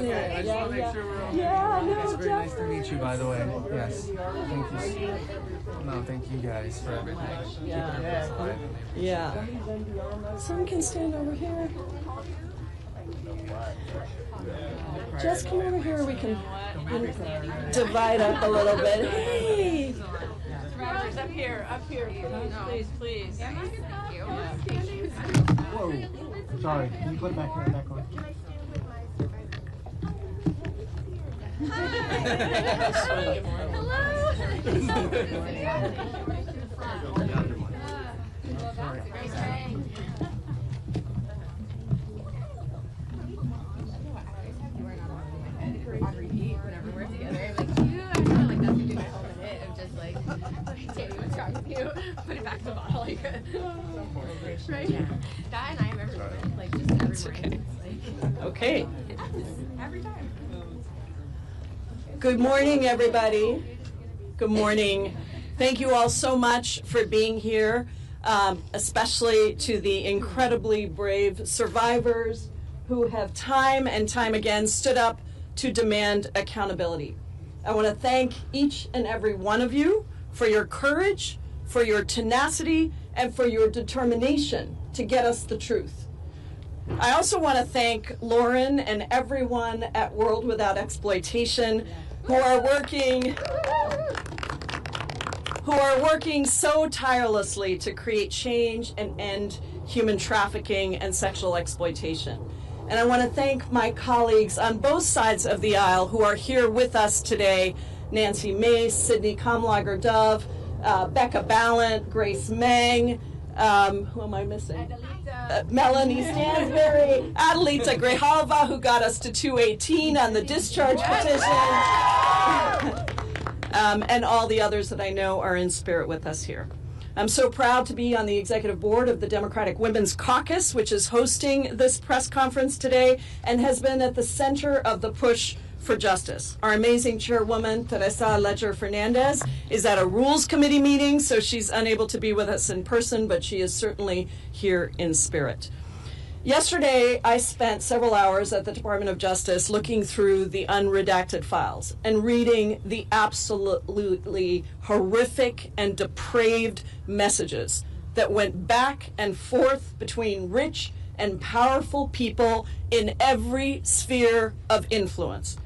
amazing. Okay, I just want to make sure we're all no, It's very nice to meet you, by the way. Yes. Thank you. No, thank you guys for everything. Yeah. Someone can stand over here. Just come over here. We can divide up a little bit. Hey. Survivors, up here, please, please. Thank you. Whoa. Sorry. Can you put it back on? On repeat whenever we're together. I'm like, cute. I feel like that's what do my whole minute of just like, okay, Tammy, what's wrong with you? Put it back in the bottle. Like, right? Yeah. That and I am every morning. Like, just every morning. Like, Okay. every time. Good morning, everybody. Good morning. Thank you all so much for being here, especially to the incredibly brave survivors who have time and time again stood up to demand accountability. I want to thank each and every one of you for your courage, for your tenacity, and for your determination to get us the truth. I also want to thank Lauren and everyone at World Without Exploitation who are working so tirelessly to create change and end human trafficking and sexual exploitation. And I want to thank my colleagues on both sides of the aisle who are here with us today: Nancy Mace, Sydney Kamlager-Dove, Becca Ballant, Grace Meng, who am I missing? Melanie Stansberry, Adelita Grijalva, who got us to 218 on the discharge petition, and all the others that I know are in spirit with us here. I'm so proud to be on the executive board of the Democratic Women's Caucus, which is hosting this press conference today and has been at the center of the push for justice. Our amazing chairwoman, Teresa Ledger Fernandez, is at a Rules Committee meeting, so she's unable to be with us in person, but she is certainly here in spirit. Yesterday, I spent several hours at the Department of Justice looking through the unredacted files and reading the absolutely horrific and depraved messages that went back and forth between rich and powerful people in every sphere of influence.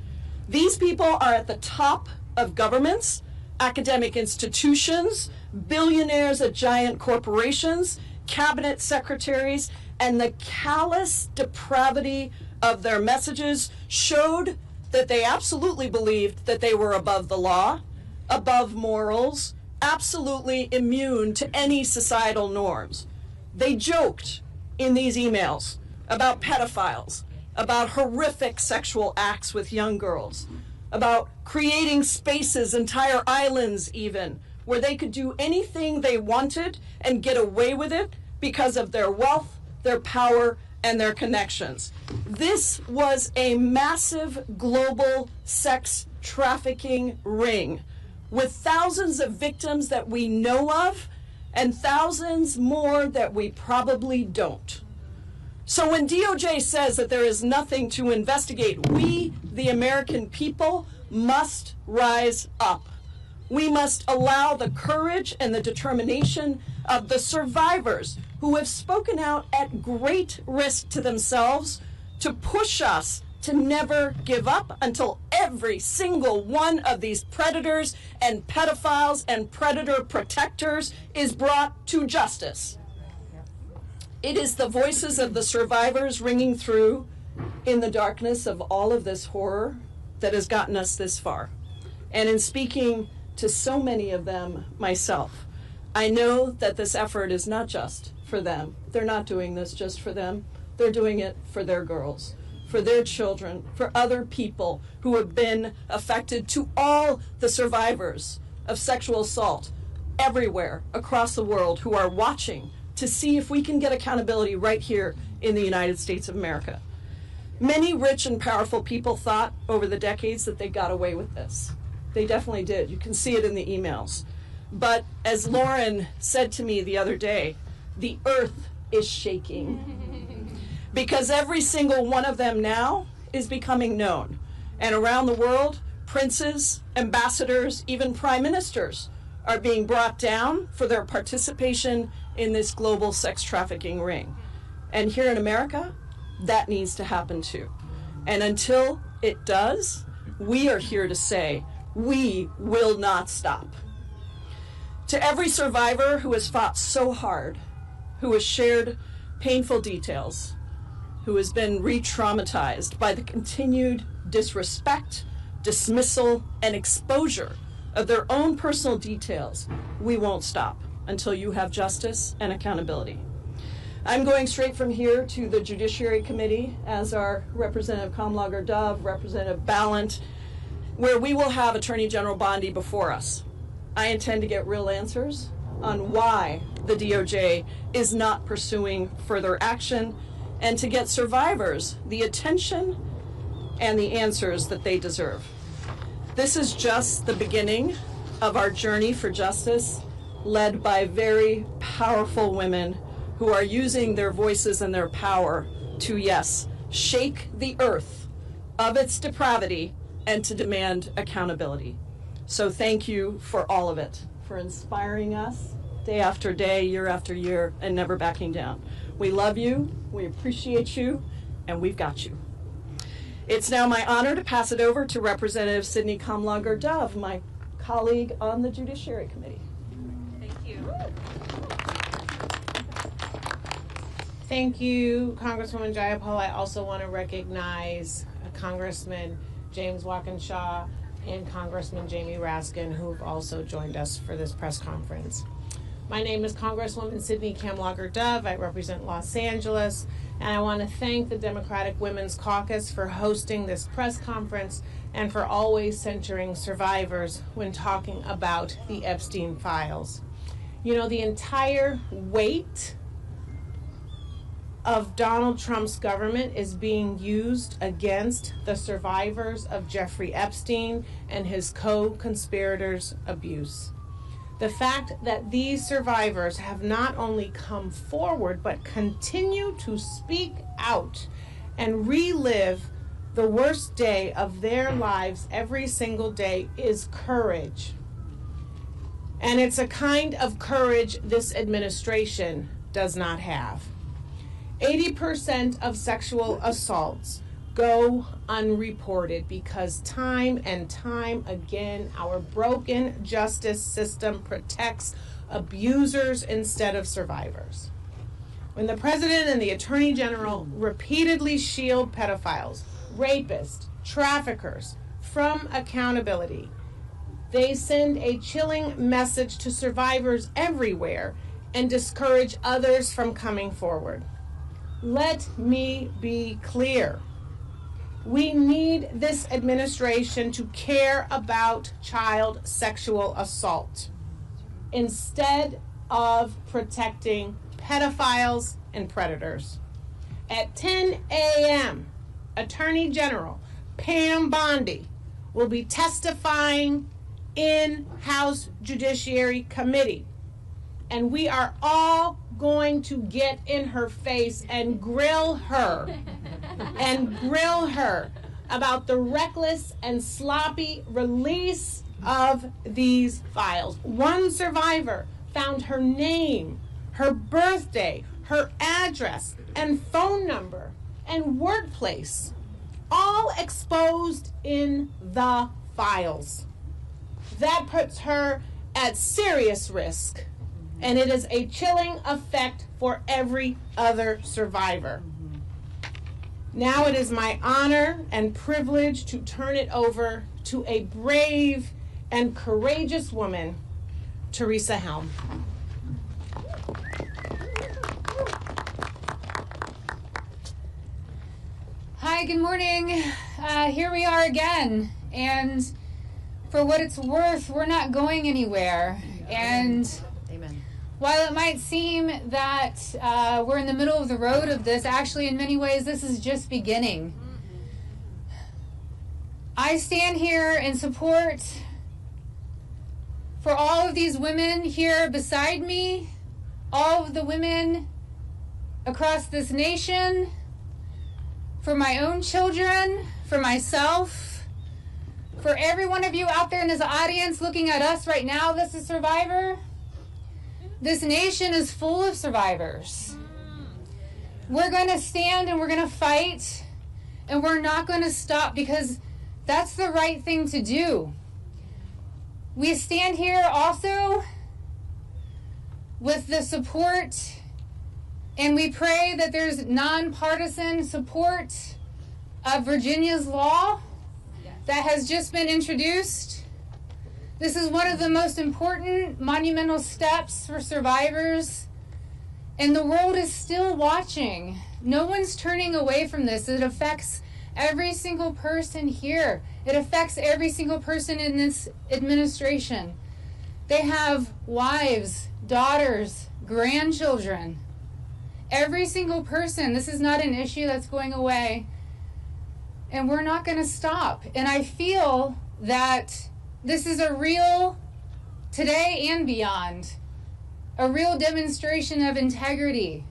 These people are at the top of governments, academic institutions, billionaires at giant corporations, cabinet secretaries, and the callous depravity of their messages showed that they absolutely believed that they were above the law, above morals, absolutely immune to any societal norms. They joked in these emails about pedophiles, about horrific sexual acts with young girls, about creating spaces, entire islands even, where they could do anything they wanted and get away with it because of their wealth, their power, and their connections. This was a massive global sex trafficking ring with thousands of victims that we know of and thousands more that we probably don't. So when DOJ says that there is nothing to investigate, we, the American people, must rise up. We must allow the courage and the determination of the survivors who have spoken out at great risk to themselves to push us to never give up until every single one of these predators and pedophiles and predator protectors is brought to justice. It is the voices of the survivors ringing through in the darkness of all of this horror that has gotten us this far. And in speaking to so many of them myself, I know that this effort is not just for them. They're not doing this just for them. They're doing it for their girls, for their children, for other people who have been affected, to all the survivors of sexual assault everywhere across the world who are watching to see if we can get accountability right here in the United States of America. Many rich and powerful people thought over the decades that they got away with this. They definitely did. You can see it in the emails. But as Lauren said to me the other day, the earth is shaking. Because every single one of them now is becoming known. And around the world, princes, ambassadors, even prime ministers are being brought down for their participation in this global sex trafficking ring. And here in America, that needs to happen too. And until it does, we are here to say, we will not stop. To every survivor who has fought so hard, who has shared painful details, who has been re-traumatized by the continued disrespect, dismissal, and exposure of their own personal details, we won't stop until you have justice and accountability. I'm going straight from here to the Judiciary Committee as our Representative Kamlager-Dove, Representative Ballant, where we will have Attorney General Bondi before us. I intend to get real answers on why the DOJ is not pursuing further action and to get survivors the attention and the answers that they deserve. This is just the beginning of our journey for justice, led by very powerful women who are using their voices and their power to, yes, shake the earth of its depravity and to demand accountability. So thank you for all of it, for inspiring us day after day, year after year, and never backing down. We love you, we appreciate you, and we've got you. It's now my honor to pass it over to Representative Sidney Kamlager-Dove, my colleague on the Judiciary Committee. Thank you. Thank you, Congresswoman Jayapal. I also want to recognize Congressman James Walkinshaw and Congressman Jamie Raskin, who've also joined us for this press conference. My name is Congresswoman Sidney Kamlager-Dove. I represent Los Angeles, and I want to thank the Democratic Women's Caucus for hosting this press conference and for always centering survivors when talking about the Epstein files. You know, the entire weight of Donald Trump's government is being used against the survivors of Giuffre Epstein and his co-conspirators' abuse. The fact that these survivors have not only come forward but continue to speak out and relive the worst day of their lives every single day is courage. And it's a kind of courage this administration does not have. 80% of sexual assaults go unreported because time and time again our broken justice system protects abusers instead of survivors. When the President and the Attorney General repeatedly shield pedophiles, rapists, traffickers from accountability, they send a chilling message to survivors everywhere and discourage others from coming forward. Let me be clear. We need this administration to care about child sexual assault instead of protecting pedophiles and predators. At 10 a.m., Attorney General Pam Bondi will be testifying in House Judiciary Committee. And we are all going to get in her face and grill her about the reckless and sloppy release of these files. One survivor found her name, her birthday, her address, and phone number, and workplace, all exposed in the files. That puts her at serious risk, and it is a chilling effect for every other survivor. Now it is my honor and privilege to turn it over to a brave and courageous woman, Teresa Helm. Hi, good morning. Here we are again, and for what it's worth, we're not going anywhere. And Amen. while it might seem that we're in the middle of the road of this, actually in many ways this is just beginning. I stand here in support for all of these women here beside me, all of the women across this nation, for my own children, for myself, for every one of you out there in this audience looking at us right now that's a survivor. This nation is full of survivors. We're going to stand and we're going to fight, and we're not going to stop because that's the right thing to do. We stand here also with the support, and we pray that there's nonpartisan support of Virginia's law that has just been introduced. This is one of the most important monumental steps for survivors, and the world is still watching. No one's turning away from this. It affects every single person here. It affects every single person in this administration. They have wives, daughters, grandchildren. Every single person. This is not an issue that's going away. And we're not going to stop. And I feel that this is a real, today and beyond, a real demonstration of integrity.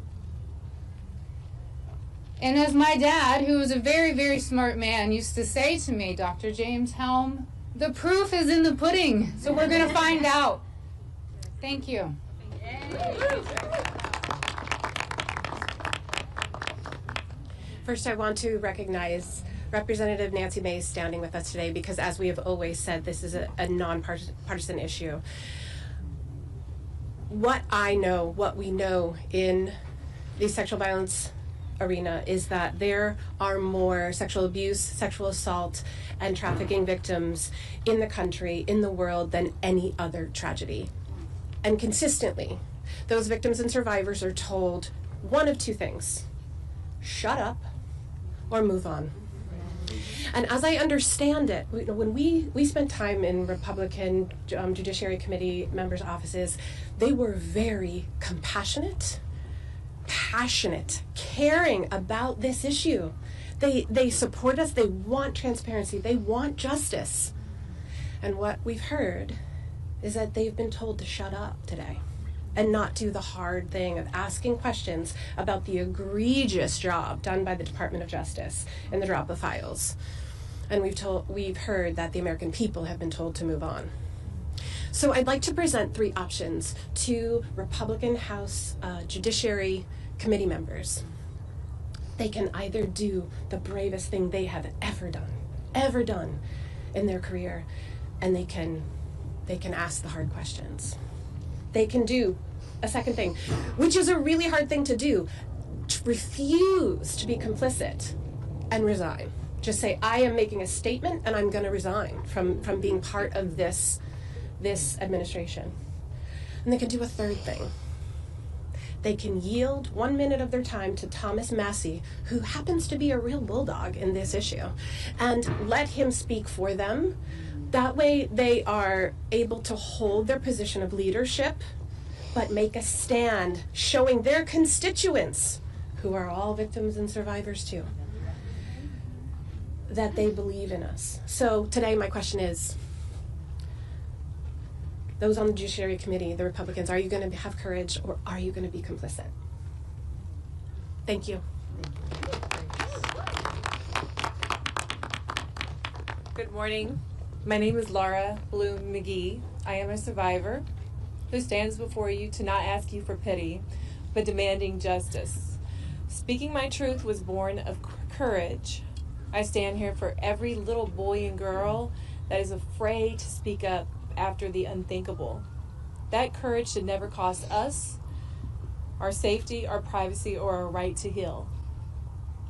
And as my dad, who was a very, very smart man, used to say to me, Dr. James Helm, the proof is in the pudding, so we're going to find out. Thank you. First, I want to recognize Representative Nancy Mace standing with us today because, as we have always said, this is a nonpartisan issue. What we know in the sexual violence arena is that there are more sexual abuse, sexual assault, and trafficking victims in the country, in the world, than any other tragedy. And consistently, those victims and survivors are told one of two things: shut up or move on. And as I understand it, when we spent time in Republican Judiciary Committee members' offices, they were very compassionate, passionate, caring about this issue. They support us. They want transparency. They want justice. And what we've heard is that they've been told to shut up today and not do the hard thing of asking questions about the egregious job done by the Department of Justice in the drop of files. And we've heard that the American people have been told to move on. So I'd like to present three options to Republican House Judiciary Committee members. They can either do the bravest thing they have ever done in their career, and they can ask the hard questions. They can do a second thing, which is a really hard thing to do: to refuse to be complicit and resign. Just say, I am making a statement and I'm going to resign from being part of this administration. And they can do a third thing. They can yield 1 minute of their time to Thomas Massie, who happens to be a real bulldog in this issue, and let him speak for them. That way they are able to hold their position of leadership, but make a stand showing their constituents, who are all victims and survivors too, that they believe in us. So today my question is, those on the Judiciary Committee, the Republicans, are you going to have courage or are you going to be complicit? Thank you. Good morning. My name is Laura Bloom McGee. I am a survivor who stands before you to not ask you for pity, but demanding justice. Speaking my truth was born of courage. I stand here for every little boy and girl that is afraid to speak up after the unthinkable. That courage should never cost us our safety, our privacy, or our right to heal.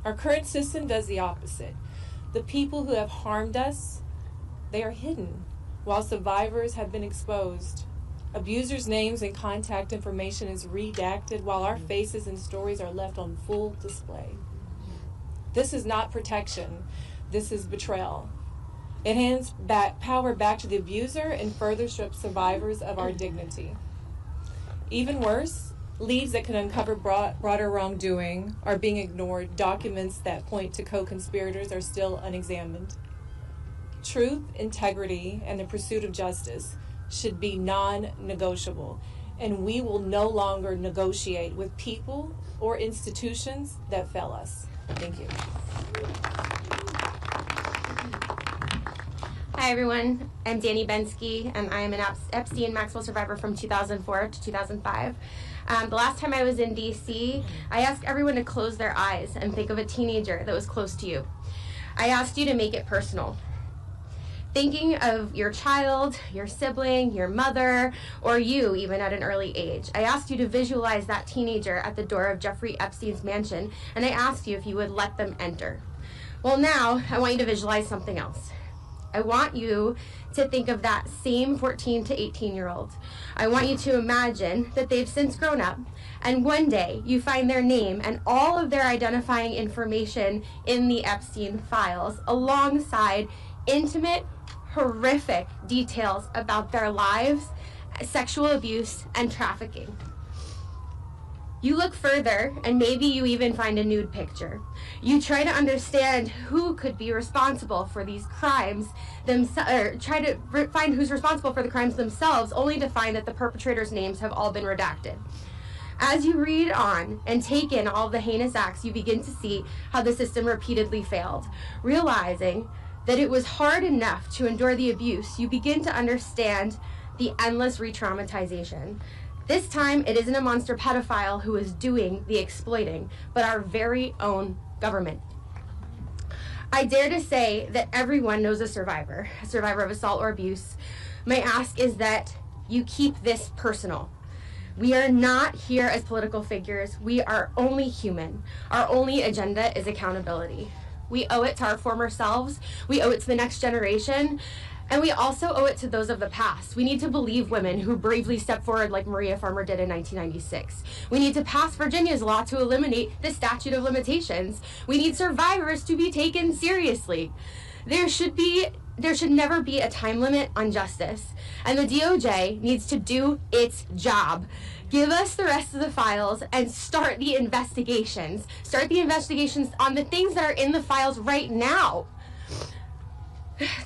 Our current system does the opposite. The people who have harmed us, they are hidden, while survivors have been exposed. Abusers' names and contact information is redacted, while our faces and stories are left on full display. This is not protection. This is betrayal. It hands power back to the abuser and further strips survivors of our dignity. Even worse, leads that can uncover broader wrongdoing are being ignored. Documents that point to co-conspirators are still unexamined. Truth, integrity, and the pursuit of justice should be non-negotiable, and we will no longer negotiate with people or institutions that fail us. Thank you. Hi everyone, I'm Danny Bensky, and I am an Epstein Maxwell survivor from 2004 to 2005. The last time I was in DC, I asked everyone to close their eyes and think of a teenager that was close to you. I asked you to make it personal. Thinking of your child, your sibling, your mother, or you even at an early age. I asked you to visualize that teenager at the door of Jeffrey Epstein's mansion, and I asked you if you would let them enter. Well, now I want you to visualize something else. I want you to think of that same 14 to 18-year-old. I want you to imagine that they've since grown up, and one day you find their name and all of their identifying information in the Epstein files alongside intimate, horrific details about their lives, sexual abuse, and trafficking. You look further, and maybe you even find a nude picture. You try to understand who could be responsible for these crimes, or try to find who's responsible for the crimes themselves, only to find that the perpetrators' names have all been redacted. As you read on and take in all the heinous acts, you begin to see how the system repeatedly failed. Realizing that it was hard enough to endure the abuse, you begin to understand the endless re-traumatization. This time, it isn't a monster pedophile who is doing the exploiting, but our very own government. I dare to say that everyone knows a survivor of assault or abuse. My ask is that you keep this personal. We are not here as political figures. We are only human. Our only agenda is accountability. We owe it to our former selves. We owe it to the next generation. And we also owe it to those of the past. We need to believe women who bravely stepped forward like Maria Farmer did in 1996. We need to pass Virginia's law to eliminate the statute of limitations. We need survivors to be taken seriously. There should never be a time limit on justice. And the DOJ needs to do its job. Give us the rest of the files and start the investigations. Start the investigations on the things that are in the files right now.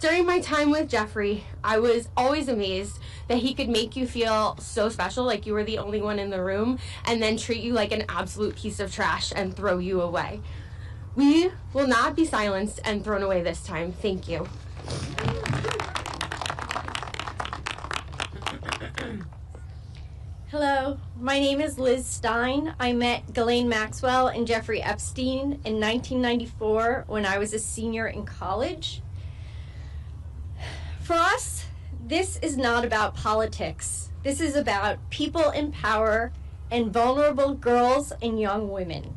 During my time with Giuffre, I was always amazed that he could make you feel so special, like you were the only one in the room, and then treat you like an absolute piece of trash and throw you away. We will not be silenced and thrown away this time. Thank you. Hello, my name is Liz Stein. I met Ghislaine Maxwell and Jeffrey Epstein in 1994 when I was a senior in college. For us, this is not about politics. This is about people in power and vulnerable girls and young women.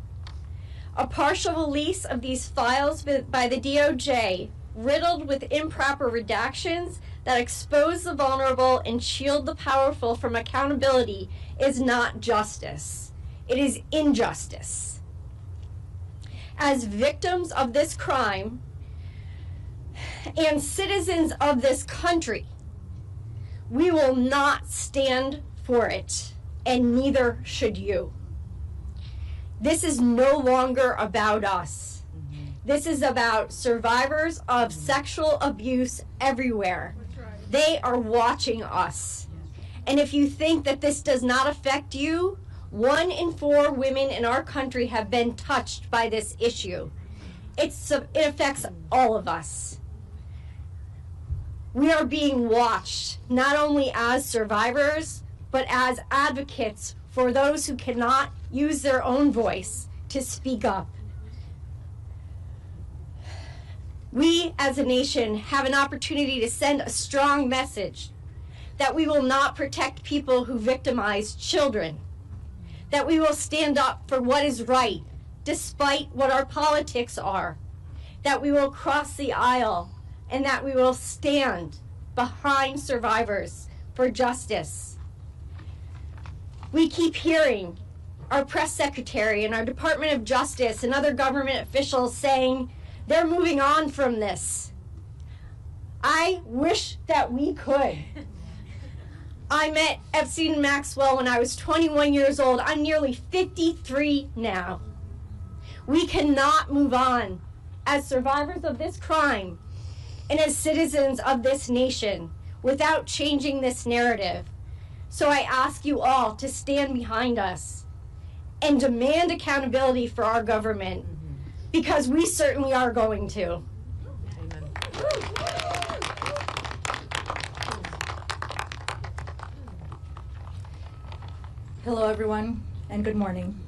A partial release of these files by the DOJ, riddled with improper redactions that expose the vulnerable and shield the powerful from accountability, is not justice. It is injustice. As victims of this crime and citizens of this country, we will not stand for it, and neither should you. This is no longer about us. This is about survivors of sexual abuse everywhere. They are watching us. And if you think that this does not affect you, 1 in 4 women in our country have been touched by this issue. It affects all of us. We are being watched, not only as survivors, but as advocates for those who cannot use their own voice to speak up. We, as a nation, have an opportunity to send a strong message that we will not protect people who victimize children, that we will stand up for what is right, despite what our politics are, that we will cross the aisle, and that we will stand behind survivors for justice. We keep hearing our press secretary and our Department of Justice and other government officials saying they're moving on from this. I wish that we could. I met Epstein and Maxwell when I was 21 years old. I'm nearly 53 now. We cannot move on as survivors of this crime and as citizens of this nation without changing this narrative. So I ask you all to stand behind us and demand accountability for our government. because we certainly are going to. Hello, everyone, and good morning.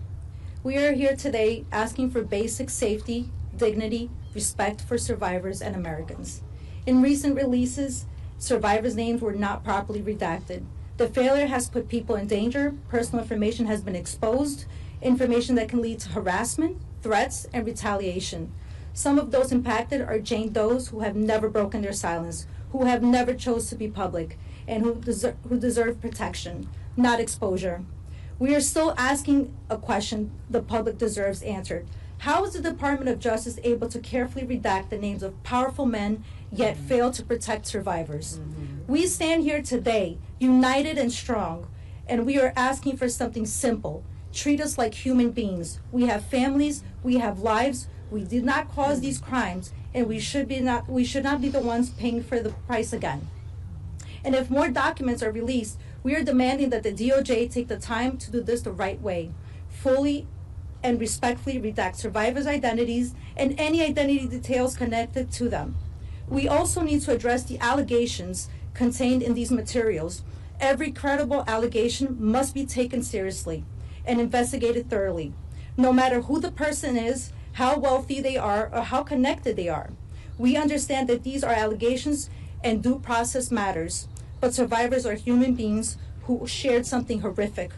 We are here today asking for basic safety, dignity, respect for survivors and Americans. In recent releases, survivors' names were not properly redacted. The failure has put people in danger, personal information has been exposed, information that can lead to harassment, threats, and retaliation. Some of those impacted are Jane Does who have never broken their silence, who have never chose to be public, and who deserve protection, not exposure. We are still asking a question the public deserves answered. How is the Department of Justice able to carefully redact the names of powerful men, yet fail to protect survivors? We stand here today, united and strong, and we are asking for something simple. Treat us like human beings. We have families, we have lives, we did not cause these crimes, and we should not be the ones paying for the price again. And if more documents are released, we are demanding that the DOJ take the time to do this the right way, fully and respectfully redact survivors' identities and any identity details connected to them. We also need to address the allegations contained in these materials. Every credible allegation must be taken seriously and investigated thoroughly, no matter who the person is, how wealthy they are, or how connected they are. We understand that these are allegations and due process matters, but survivors are human beings who shared something horrific.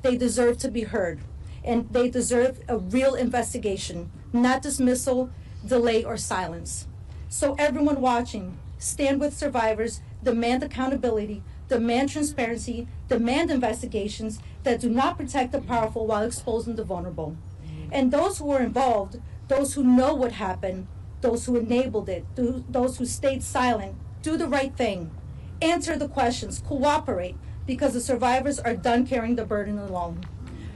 They deserve to be heard, and they deserve a real investigation, not dismissal, delay, or silence. So everyone watching, stand with survivors, demand accountability, demand transparency, demand investigations that do not protect the powerful while exposing the vulnerable. And those who are involved, those who know what happened, those who enabled it, those who stayed silent, do the right thing. Answer the questions, cooperate, because the survivors are done carrying the burden alone.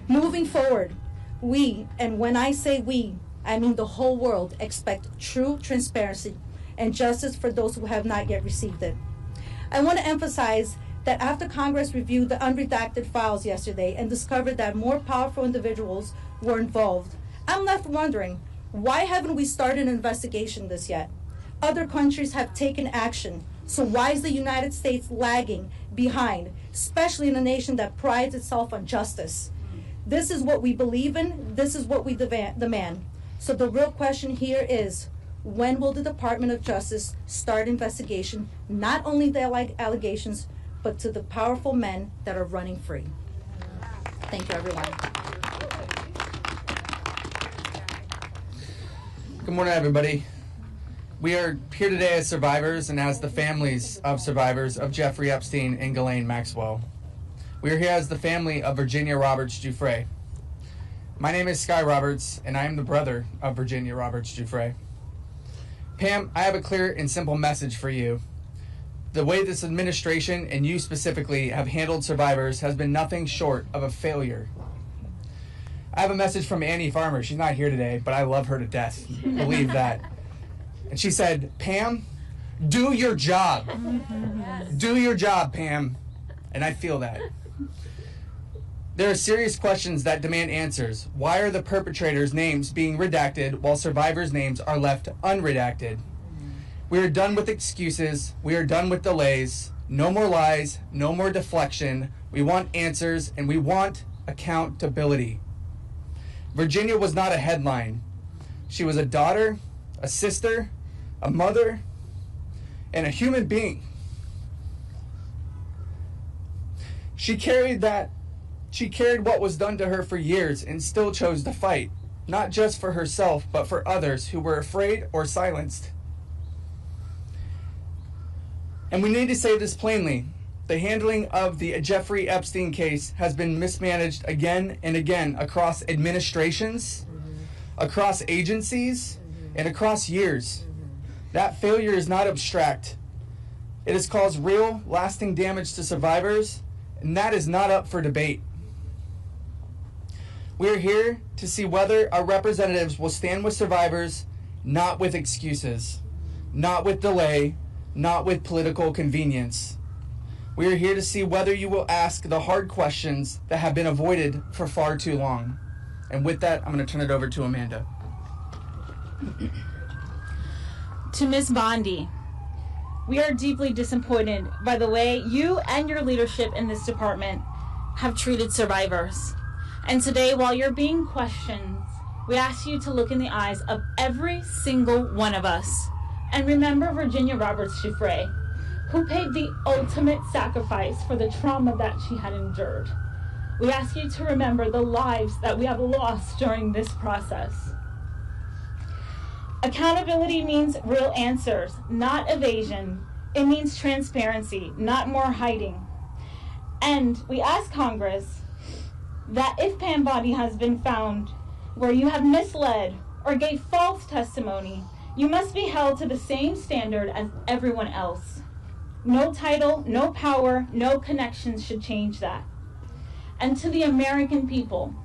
Moving forward, we, and when I say we, I mean the whole world, expect true transparency and justice for those who have not yet received it. I want to emphasize that after Congress reviewed the unredacted files yesterday and discovered that more powerful individuals were involved, I'm left wondering, why haven't we started an investigation this yet? Other countries have taken action, so why is the United States lagging behind, especially in a nation that prides itself on justice? This is what we believe in, this is what we demand. So the real question here is, when will the Department of Justice start investigation, not only the allegations, but to the powerful men that are running free? Thank you, everyone. Good morning, everybody. We are here today as survivors and as the families of survivors of Jeffrey Epstein and Ghislaine Maxwell. We are here as the family of Virginia Roberts Giuffre. My name is Sky Roberts, and I am the brother of Virginia Roberts Giuffre. Pam, I have a clear and simple message for you. The way this administration, and you specifically, have handled survivors has been nothing short of a failure. I have a message from Annie Farmer. She's not here today, but I love her to death. Believe that. And she said, Pam, do your job. Do your job, Pam. And I feel that. There are serious questions that demand answers. Why are the perpetrators' names being redacted while survivors' names are left unredacted? We are done with excuses. We are done with delays. No more lies. No more deflection. We want answers, and we want accountability. Virginia was not a headline. She was a daughter, a sister, a mother, and a human being. She carried what was done to her for years and still chose to fight, not just for herself, but for others who were afraid or silenced. And we need to say this plainly. The handling of the Jeffrey Epstein case has been mismanaged again and again across administrations, across agencies, and across years. That failure is not abstract. It has caused real, lasting damage to survivors, and that is not up for debate. We are here to see whether our representatives will stand with survivors, not with excuses, not with delay, not with political convenience. We are here to see whether you will ask the hard questions that have been avoided for far too long. And with that, I'm going to turn it over to Amanda. To Ms. Bondi, we are deeply disappointed by the way you and your leadership in this department have treated survivors. And today, while you're being questioned, we ask you to look in the eyes of every single one of us and remember Virginia Roberts Giuffre, who paid the ultimate sacrifice for the trauma that she had endured. We ask you to remember the lives that we have lost during this process. Accountability means real answers, not evasion. It means transparency, not more hiding. And we ask Congress that if Pam Bondi has been found where you have misled or gave false testimony, you must be held to the same standard as everyone else. No title, no power, no connections should change that. And to the American people,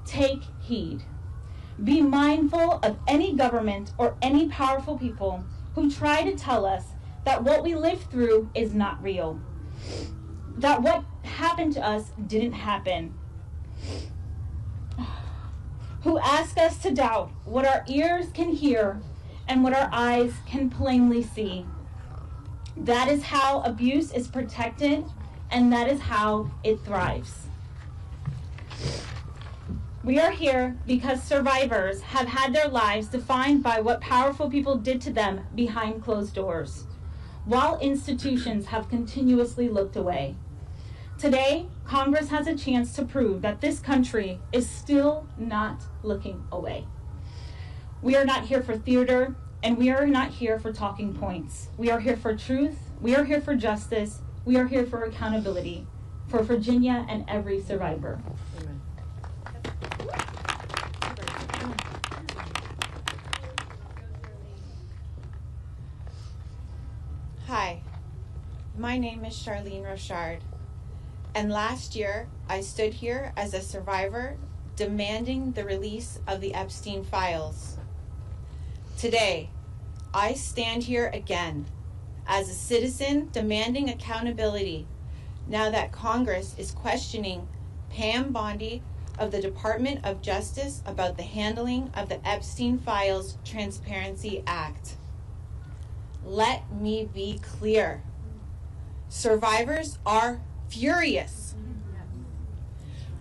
take heed. Be mindful of any government or any powerful people who try to tell us that what we lived through is not real, that what happened to us didn't happen, who ask us to doubt what our ears can hear and what our eyes can plainly see. That is how abuse is protected, and that is how it thrives. We are here because survivors have had their lives defined by what powerful people did to them behind closed doors, while institutions have continuously looked away. Today, Congress has a chance to prove that this country is still not looking away. We are not here for theater, and we are not here for talking points. We are here for truth, we are here for justice, we are here for accountability, for Virginia and every survivor. Amen. Hi, my name is Charlene Rochard, and last year I stood here as a survivor demanding the release of the Epstein files. Today, I stand here again as a citizen demanding accountability now that Congress is questioning Pam Bondi of the Department of Justice about the handling of the Epstein Files Transparency Act. Let me be clear. Survivors are furious.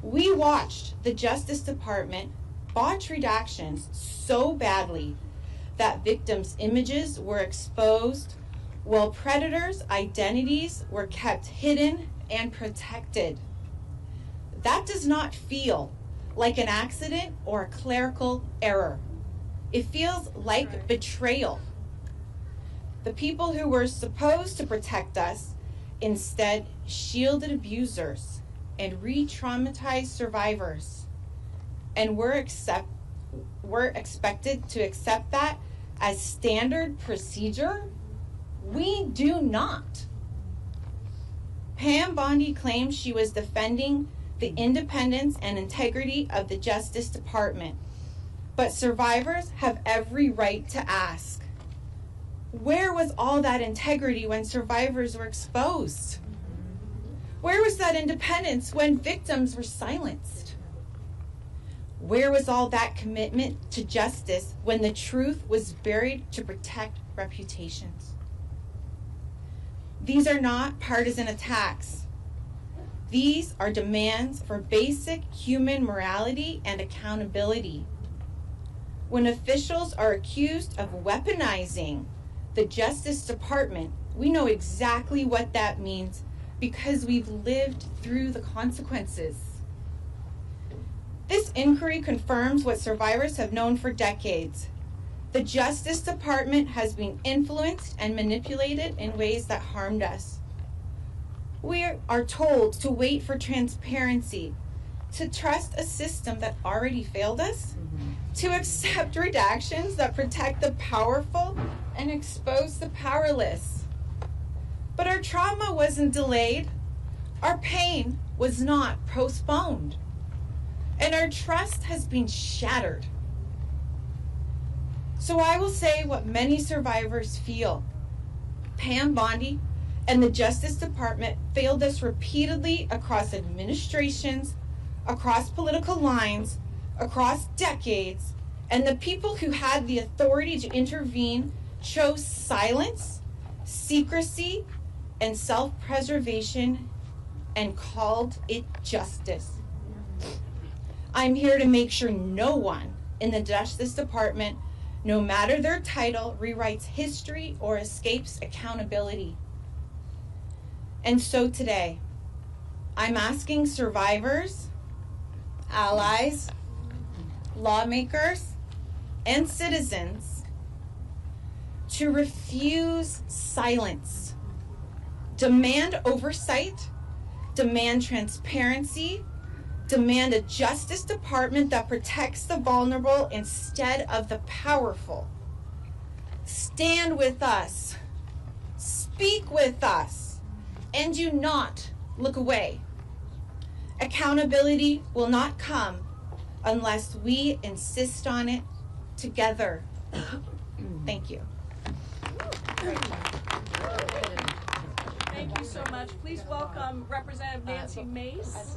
We watched the Justice Department botch redactions so badly that victims' images were exposed while predators' identities were kept hidden and protected. That does not feel like an accident or a clerical error. It feels like betrayal. The people who were supposed to protect us instead shielded abusers and re-traumatized survivors. And we're expected to accept that as standard procedure? We do not. Pam Bondi claims she was defending the independence and integrity of the Justice Department, but survivors have every right to ask, where was all that integrity when survivors were exposed? Where was that independence when victims were silenced? Where was all that commitment to justice when the truth was buried to protect reputations? These are not partisan attacks. These are demands for basic human morality and accountability. When officials are accused of weaponizing the Justice Department, we know exactly what that means because we've lived through the consequences. This inquiry confirms what survivors have known for decades. The Justice Department has been influenced and manipulated in ways that harmed us. We are told to wait for transparency, to trust a system that already failed us, to accept redactions that protect the powerful and expose the powerless. But our trauma wasn't delayed. Our pain was not postponed. And our trust has been shattered. So I will say what many survivors feel. Pam Bondi and the Justice Department failed us repeatedly across administrations, across political lines, across decades, And the people who had the authority to intervene chose silence, secrecy, and self-preservation and called it justice. I'm here to make sure no one in the Justice Department, no matter their title, rewrites history or escapes accountability. And so today, I'm asking survivors, allies, lawmakers, and citizens to refuse silence, demand oversight, demand transparency, demand a Justice Department that protects the vulnerable instead of the powerful. Stand with us, speak with us, and do not look away. Accountability will not come unless we insist on it together. Thank you. Thank you so much. Please welcome Representative Nancy Mace.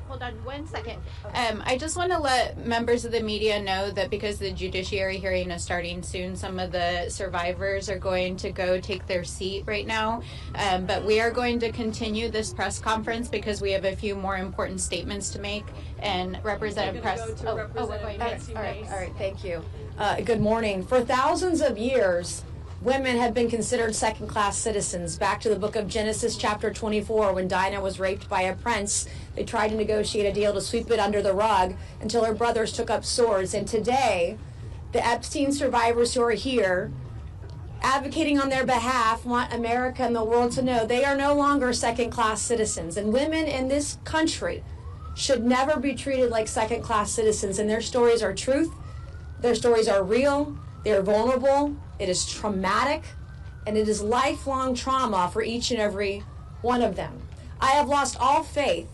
Hold on one second. I just want to let members of the media know that because the judiciary hearing is starting soon, some of the survivors are going to go take their seat right now. But we are going to continue this press conference because we have a few more important statements to make. And Representative Press. We're going Nancy Mace. All right, thank you. Good morning. For thousands of years, women have been considered second-class citizens. Back to the book of Genesis, chapter 24, when Dinah was raped by a prince, they tried to negotiate a deal to sweep it under the rug until her brothers took up swords. And today, the Epstein survivors who are here, advocating on their behalf, want America and the world to know they are no longer second-class citizens. And women in this country should never be treated like second-class citizens. And their stories are truth. Their stories are real. They are vulnerable. It is traumatic, and it is lifelong trauma for each and every one of them. I have lost all faith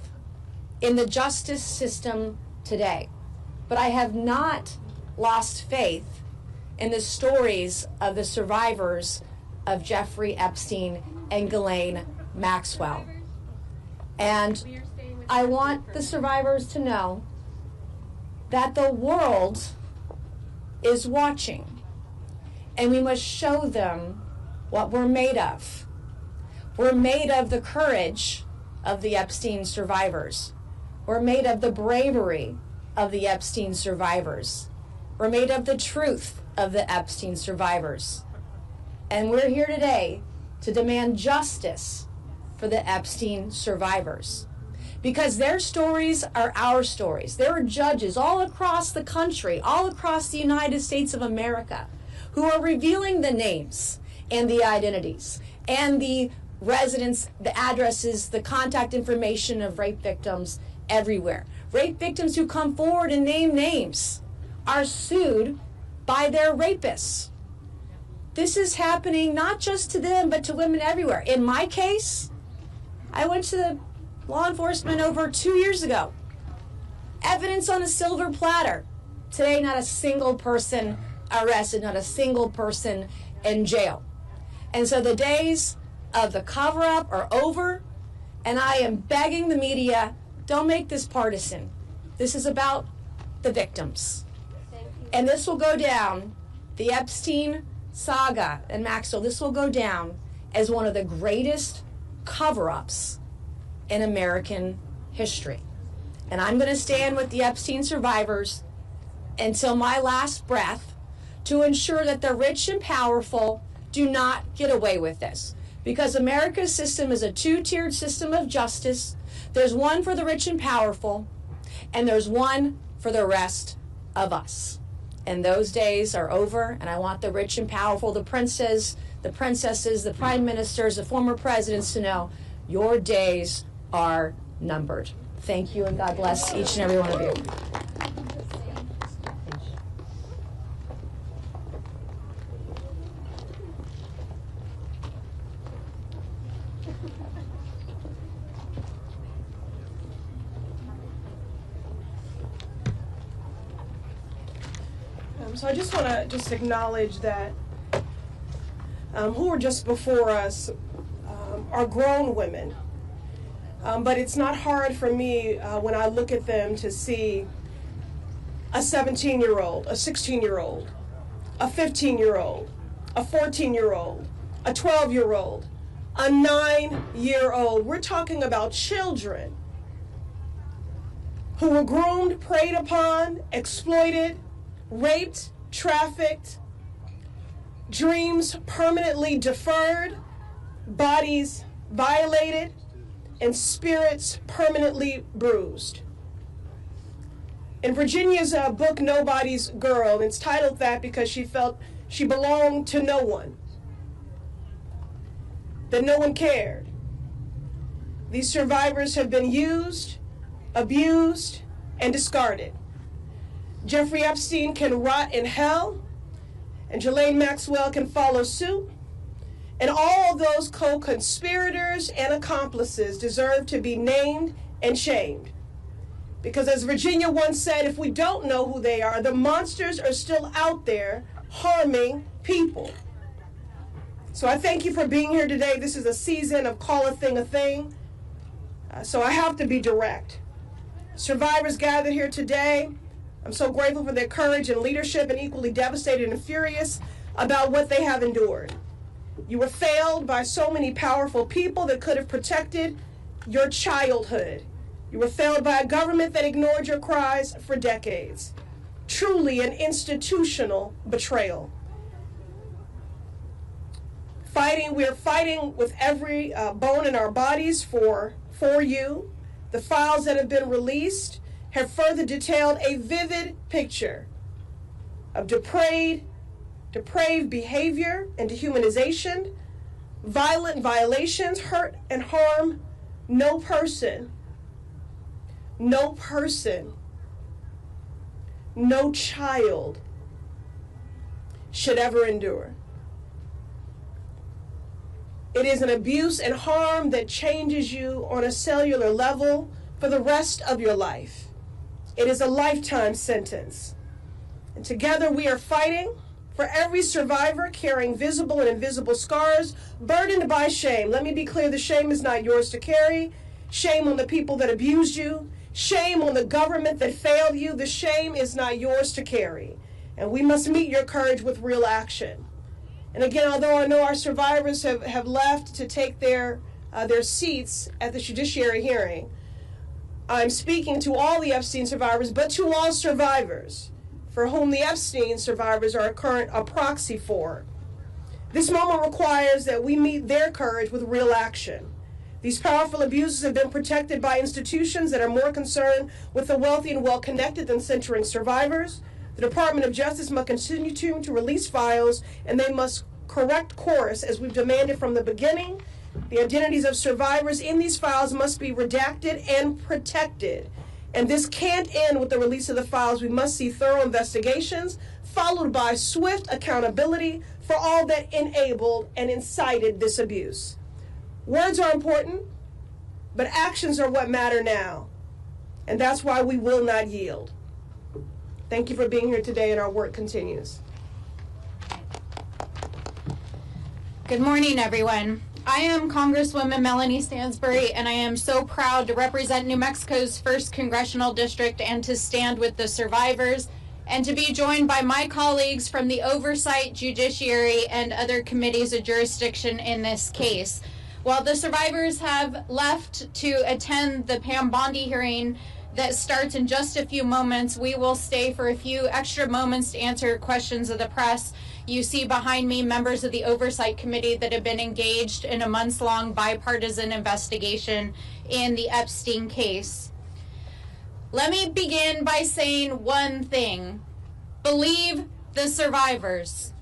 in the justice system today, but I have not lost faith in the stories of the survivors of Giuffre Epstein and Ghislaine Maxwell. And I want the survivors to know that the world is watching. And we must show them what we're made of. We're made of the courage of the Epstein survivors. We're made of the bravery of the Epstein survivors. We're made of the truth of the Epstein survivors. And we're here today to demand justice for the Epstein survivors. Because their stories are our stories. There are judges all across the country, all across the United States of America, who are revealing the names and the identities and the residents, the addresses, the contact information of rape victims everywhere. Rape victims who come forward and name names are sued by their rapists. This is happening not just to them, but to women everywhere. In my case, I went to the law enforcement over 2 years ago. Evidence on a silver platter. Today, not a single person arrested, not a single person in jail. And so the days of the cover-up are over, and I am begging the media, don't make this partisan. This is about the victims. And this will go down, the Epstein saga and Maxwell, this will go down as one of the greatest cover-ups in American history. And I'm going to stand with the Epstein survivors until my last breath to ensure that the rich and powerful do not get away with this. Because America's system is a two-tiered system of justice. There's one for the rich and powerful, and there's one for the rest of us. And those days are over, and I want the rich and powerful, the princes, the princesses, the prime ministers, the former presidents to know your days are numbered. Thank you, and God bless each and every one of you. So I just want to acknowledge that who were just before us are grown women. But it's not hard for me when I look at them to see a 17-year-old, a 16-year-old, a 15-year-old, a 14-year-old, a 12-year-old, a 9-year-old. We're talking about children who were groomed, preyed upon, exploited, raped, trafficked, dreams permanently deferred, bodies violated, and spirits permanently bruised. In Virginia's book, Nobody's Girl, it's titled that because she felt she belonged to no one, that no one cared. These survivors have been used, abused, and discarded. Giuffre Epstein can rot in hell, and Ghislaine Maxwell can follow suit, and all those co-conspirators and accomplices deserve to be named and shamed. Because as Virginia once said, if we don't know who they are, the monsters are still out there harming people. So I thank you for being here today. This is a season of call a thing. So I have to be direct. Survivors gathered here today, I'm so grateful for their courage and leadership, and equally devastated and furious about what they have endured. You were failed by so many powerful people that could have protected your childhood. You were failed by a government that ignored your cries for decades. Truly an institutional betrayal. We're fighting with every bone in our bodies for you. The files that have been released have further detailed a vivid picture of depraved behavior and dehumanization, violent violations, hurt and harm. No person, no child should ever endure. It is an abuse and harm that changes you on a cellular level for the rest of your life. It is a lifetime sentence. And together we are fighting for every survivor carrying visible and invisible scars, burdened by shame. Let me be clear, the shame is not yours to carry. Shame on the people that abused you. Shame on the government that failed you. The shame is not yours to carry. And we must meet your courage with real action. And again, although I know our survivors have left to take their seats at the judiciary hearing, I'm speaking to all the Epstein survivors, but to all survivors for whom the Epstein survivors are a proxy for. This moment requires that we meet their courage with real action. These powerful abusers have been protected by institutions that are more concerned with the wealthy and well-connected than centering survivors. The Department of Justice must continue to release files, and they must correct course as we've demanded from the beginning. The identities of survivors in these files must be redacted and protected. And this can't end with the release of the files. We must see thorough investigations, followed by swift accountability for all that enabled and incited this abuse. Words are important, but actions are what matter now. And that's why we will not yield. Thank you for being here today, and our work continues. Good morning, everyone. I am Congresswoman Melanie Stansbury, and I am so proud to represent New Mexico's 1st Congressional District and to stand with the survivors, and to be joined by my colleagues from the Oversight, Judiciary, and other committees of jurisdiction in this case. While the survivors have left to attend the Pam Bondi hearing that starts in just a few moments, we will stay for a few extra moments to answer questions of the press. You see behind me members of the Oversight Committee that have been engaged in a months-long bipartisan investigation in the Epstein case. Let me begin by saying one thing. Believe the survivors.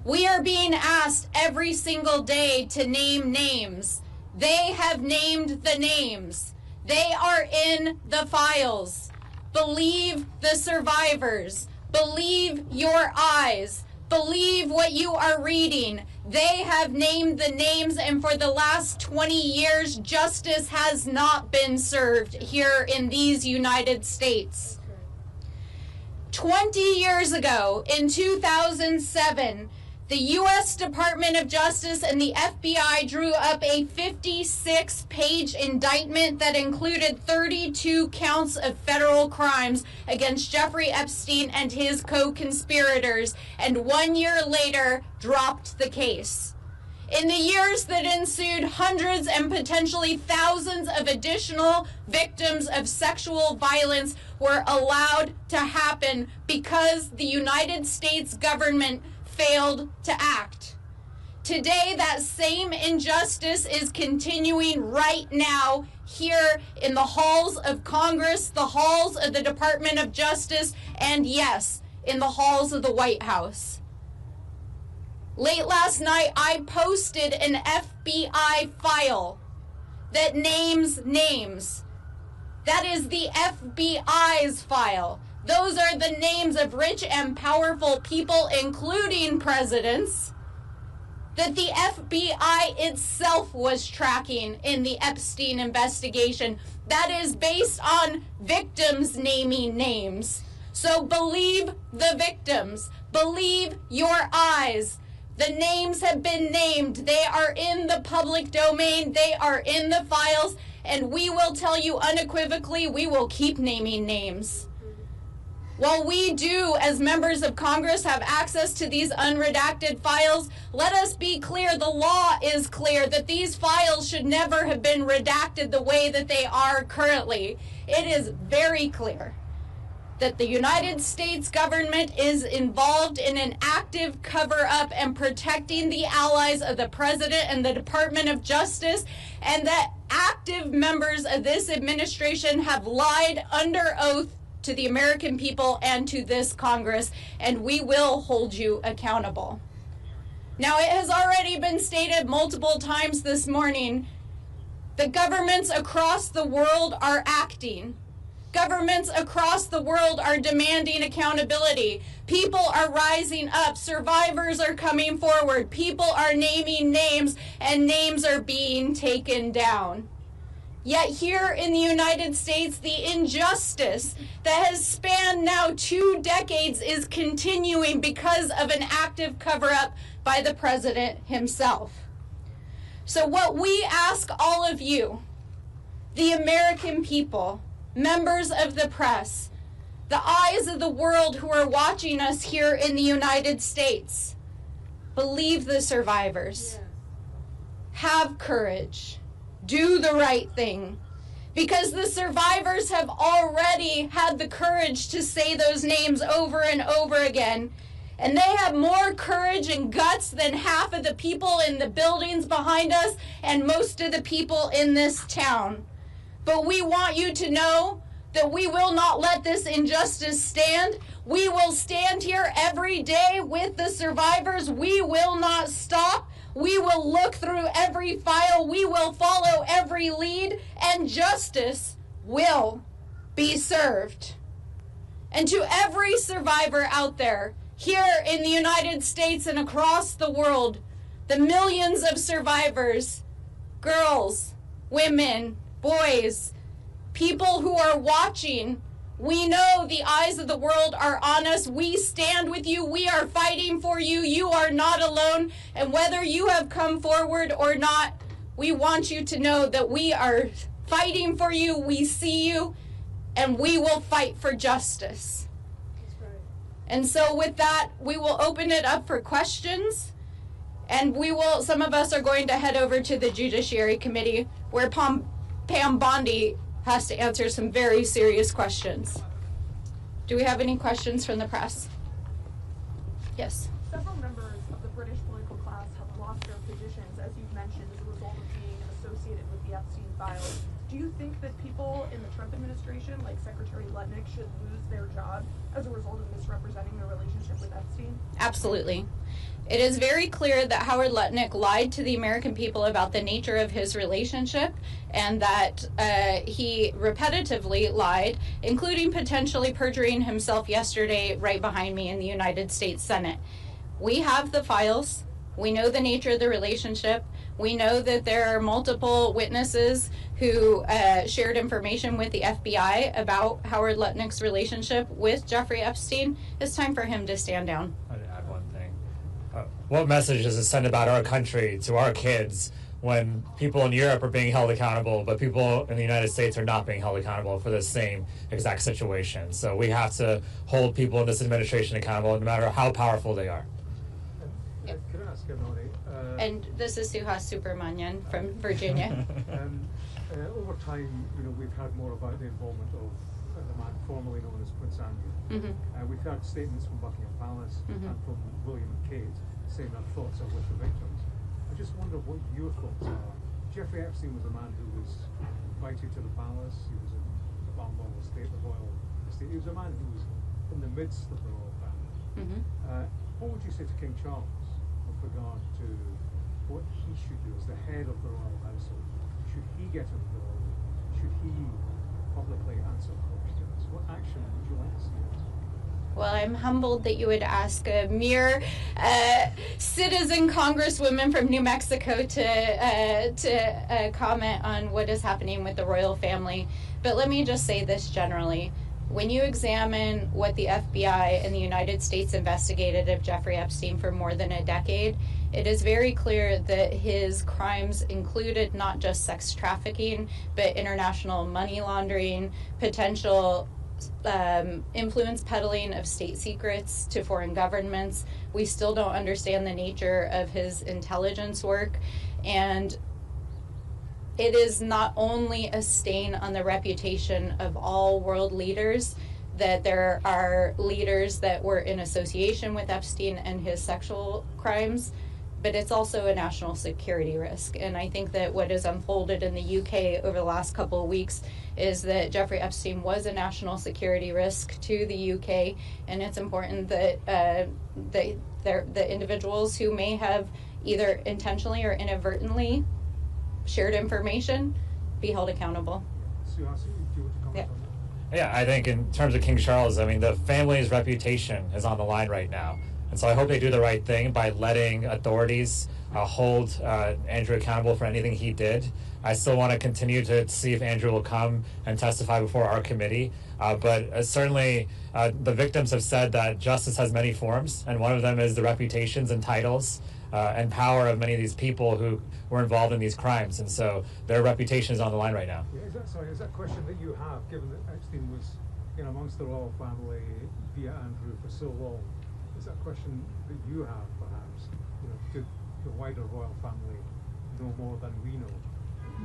We are being asked every single day to name names. They have named the names. They are in the files. Believe the survivors. Believe your eyes. Believe what you are reading. They have named the names, and for the last 20 years, justice has not been served here in these United States. 20 years ago, in 2007, The U.S. Department of Justice and the FBI drew up a 56-page indictment that included 32 counts of federal crimes against Jeffrey Epstein and his co-conspirators, and 1 year later dropped the case. In the years that ensued, hundreds and potentially thousands of additional victims of sexual violence were allowed to happen because the United States government failed to act. Today, that same injustice is continuing right now here in the halls of Congress, the halls of the Department of Justice, and yes, in the halls of the White House. Late last night, I posted an FBI file that names names. That is the FBI's file. Those are the names of rich and powerful people, including presidents, that the FBI itself was tracking in the Epstein investigation. That is based on victims naming names. So believe the victims. Believe your eyes. The names have been named. They are in the public domain. They are in the files. And we will tell you unequivocally, we will keep naming names. While we do, as members of Congress, have access to these unredacted files, let us be clear, the law is clear that these files should never have been redacted the way that they are currently. It is very clear that the United States government is involved in an active cover-up and protecting the allies of the President and the Department of Justice, and that active members of this administration have lied under oath to the American people and to this Congress, and we will hold you accountable. Now, it has already been stated multiple times this morning that governments across the world are acting. Governments across the world are demanding accountability. People are rising up. Survivors are coming forward. People are naming names, and names are being taken down. Yet here in the United States, the injustice that has spanned now 2 decades is continuing because of an active cover-up by the president himself. So what we ask all of you, the American people, members of the press, the eyes of the world who are watching us here in the United States, believe the survivors. Have courage. Do the right thing, because the survivors have already had the courage to say those names over and over again, and they have more courage and guts than half of the people in the buildings behind us and most of the people in this town. But we want you to know that we will not let this injustice stand. We will stand here every day with the survivors. We will not stop. We will look through every file. We will follow every lead, and justice will be served. And to every survivor out there, here in the United States and across the world, the millions of survivors, girls, women, boys, people who are watching, we know the eyes of the world are on us. We stand with you. We are fighting for you. You are not alone. And whether you have come forward or not, we want you to know that we are fighting for you. We see you, and we will fight for justice. That's right. And so with that, we will open it up for questions. And some of us are going to head over to the Judiciary Committee, where Pam Bondi has to answer some very serious questions. Do we have any questions from the press? Yes. Several members of the British political class have lost their positions, as you've mentioned, as a result of being associated with the Epstein files. Do you think that people in the Trump administration, like Secretary Lutnick, should lose their job as a result of misrepresenting their relationship with Epstein? Absolutely. It is very clear that Howard Lutnick lied to the American people about the nature of his relationship, and that he repetitively lied, including potentially perjuring himself yesterday right behind me in the United States Senate. We have the files. We know the nature of the relationship. We know that there are multiple witnesses who shared information with the FBI about Howard Lutnick's relationship with Jeffrey Epstein. It's time for him to stand down. I'd add one thing. what message does it send about our country to our kids when people in Europe are being held accountable, but people in the United States are not being held accountable for the same exact situation? So we have to hold people in this administration accountable, no matter how powerful they are. Could I ask everybody? And this is Suhas Subramanian from Virginia. Over time, we've heard more about the involvement of the man formerly known as Prince Andrew. We've heard statements from Buckingham Palace and from William and Kate saying their thoughts are with the victims. I just wonder what your thoughts are. Jeffrey Epstein was a man who was invited to the palace. He was in the Balmoral estate, the royal estate. He was a man who was in the midst of the royal family. What would you say to King Charles with regard to what he should do as the head of the royal household? Should he get involved? Should he publicly answer questions? What action would you like to see? Well, I'm humbled that you would ask a mere citizen congresswoman from New Mexico to comment on what is happening with the royal family. But let me just say this generally. When you examine what the FBI and the United States investigated of Jeffrey Epstein for more than a decade, it is very clear that his crimes included not just sex trafficking, but international money laundering, potential influence peddling of state secrets to foreign governments. We still don't understand the nature of his intelligence work, and it is not only a stain on the reputation of all world leaders that there are leaders that were in association with Epstein and his sexual crimes, but it's also a national security risk. And I think that what has unfolded in the UK over the last couple of weeks is that Jeffrey Epstein was a national security risk to the UK, and it's important that the individuals who may have either intentionally or inadvertently shared information be held accountable. Yeah, I think in terms of King Charles, I mean, the family's reputation is on the line right now. And so I hope they do the right thing by letting authorities hold Andrew accountable for anything he did. I still want to continue to see if Andrew will come and testify before our committee. But certainly the victims have said that justice has many forms, and one of them is the reputations and titles and power of many of these people who were involved in these crimes. And so their reputation is on the line right now. Yeah, is that a question that you have, given that Epstein was amongst the royal family via Andrew for so long? Is that a question that you have, perhaps? Did the wider royal family know more than we know?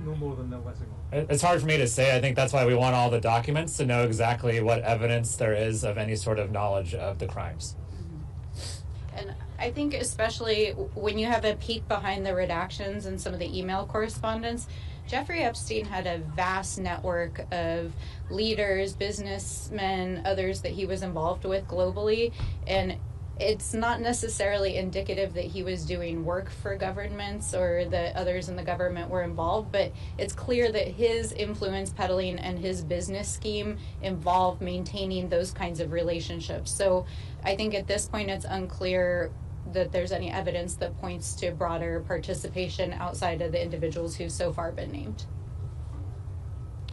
No more than they're letting on? It's hard for me to say. I think that's why we want all the documents to know exactly what evidence there is of any sort of knowledge of the crimes. And I think especially when you have a peek behind the redactions and some of the email correspondence, Jeffrey Epstein had a vast network of leaders, businessmen, others that he was involved with globally, and it's not necessarily indicative that he was doing work for governments or that others in the government were involved, but it's clear that his influence peddling and his business scheme involved maintaining those kinds of relationships. So I think at this point it's unclear that there's any evidence that points to broader participation outside of the individuals who've so far been named.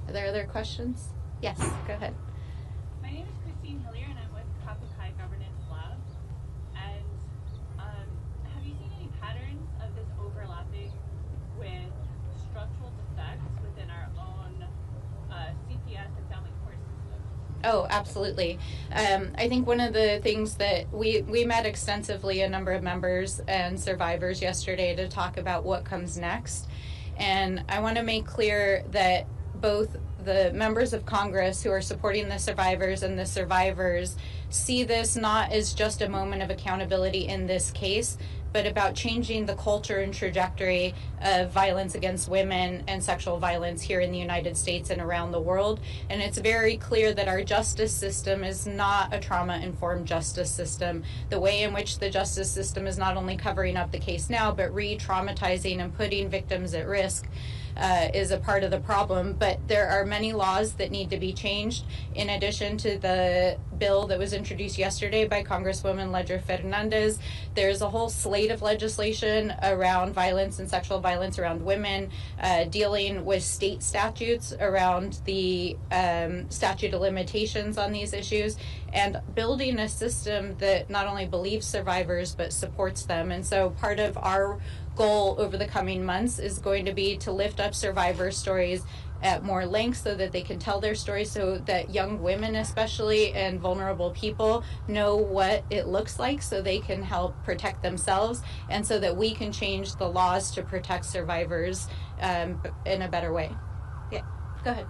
Are there other questions? Yes, go ahead. My name is Christine Hillier, and I'm with Caucus Governance Lab. And have you seen any patterns of this overlapping with structural defects within our own CPS and family court system? Oh, absolutely. I think one of the things that we met extensively, a number of members and survivors yesterday to talk about what comes next. And I want to make clear that both the members of Congress who are supporting the survivors and the survivors see this not as just a moment of accountability in this case, but about changing the culture and trajectory of violence against women and sexual violence here in the United States and around the world. And it's very clear that our justice system is not a trauma-informed justice system. The way in which the justice system is not only covering up the case now, but re-traumatizing and putting victims at risk is a part of the problem. But there are many laws that need to be changed in addition to bill that was introduced yesterday by Congresswoman Ledger Fernandez. There's a whole slate of legislation around violence and sexual violence around women, dealing with state statutes around the statute of limitations on these issues, and building a system that not only believes survivors but supports them. And so part of our goal over the coming months is going to be to lift up survivor stories at more length so that they can tell their stories, so that young women especially and vulnerable people know what it looks like so they can help protect themselves, and so that we can change the laws to protect survivors in a better way. Yeah, go ahead.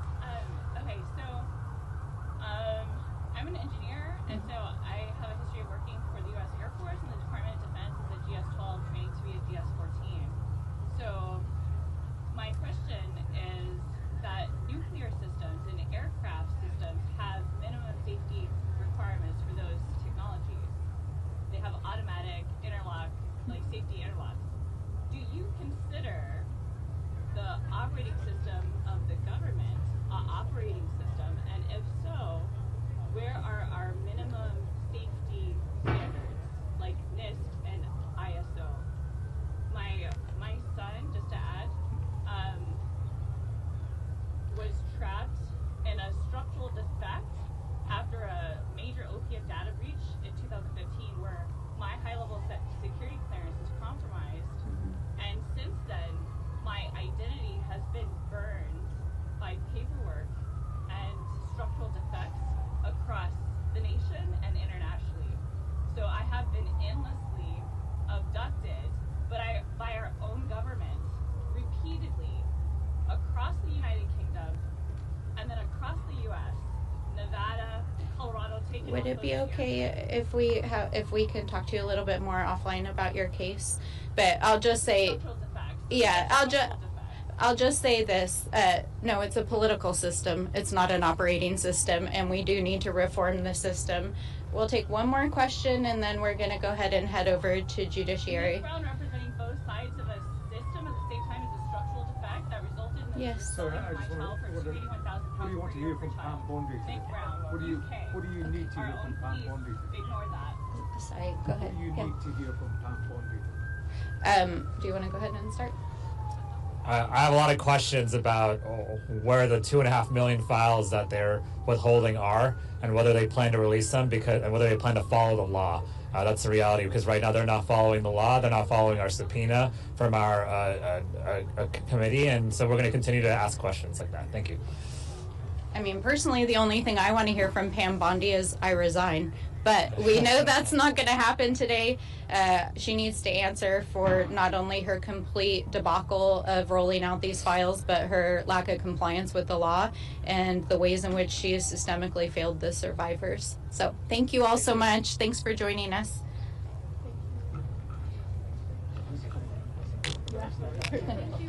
Okay, so I'm an engineer, and so I have a history of working for the U.S. Air Force and the Department of Defense as a GS-12 training to be a GS-14. So my question is that nuclear systems and aircraft systems have minimum safety requirements for those technologies. They have automatic interlock, like safety interlocks. Do you consider the operating system of the government an operating system? And if so, where are our minimum safety standards, like NIST and ISO? My son, just to add, was trapped in a structural defect after a major opiate data breach in 2015 where my high-level security clearance was compromised. And since then, my identity has been burned by paperwork and structural defects across the nation and internationally. So I have been endlessly abducted, but by our own government repeatedly across the United Kingdom and then across the U.S., Nevada, Colorado. Would it be okay if we can talk to you a little bit more offline about your case? But I'll just say, I'll just say this. No, it's a political system. It's not an operating system, and we do need to reform the system. We'll take one more question, and then we're going to go ahead and head over to Judiciary. Representing both sides of a system at the same time as a structural defect that resulted in the Yes. So I just want to, what do you want to hear from Pam Bondi? What do you need to hear from Pam Bondi? Ignore that. Sorry, go ahead. What do you need to hear from Pam Bondi? Do you want to go ahead and start? I have a lot of questions about where the 2.5 million files that they're withholding are, and whether they plan to release them, and whether they plan to follow the law. That's the reality, because right now they're not following the law. They're not following our subpoena from our committee, and so we're going to continue to ask questions like that. Thank you. I mean, personally, the only thing I want to hear from Pam Bondi is I resign. But we know that's not going to happen today. She needs to answer for not only her complete debacle of rolling out these files, but her lack of compliance with the law and the ways in which she has systemically failed the survivors. So thank you all so much. Thanks for joining us. Thank you.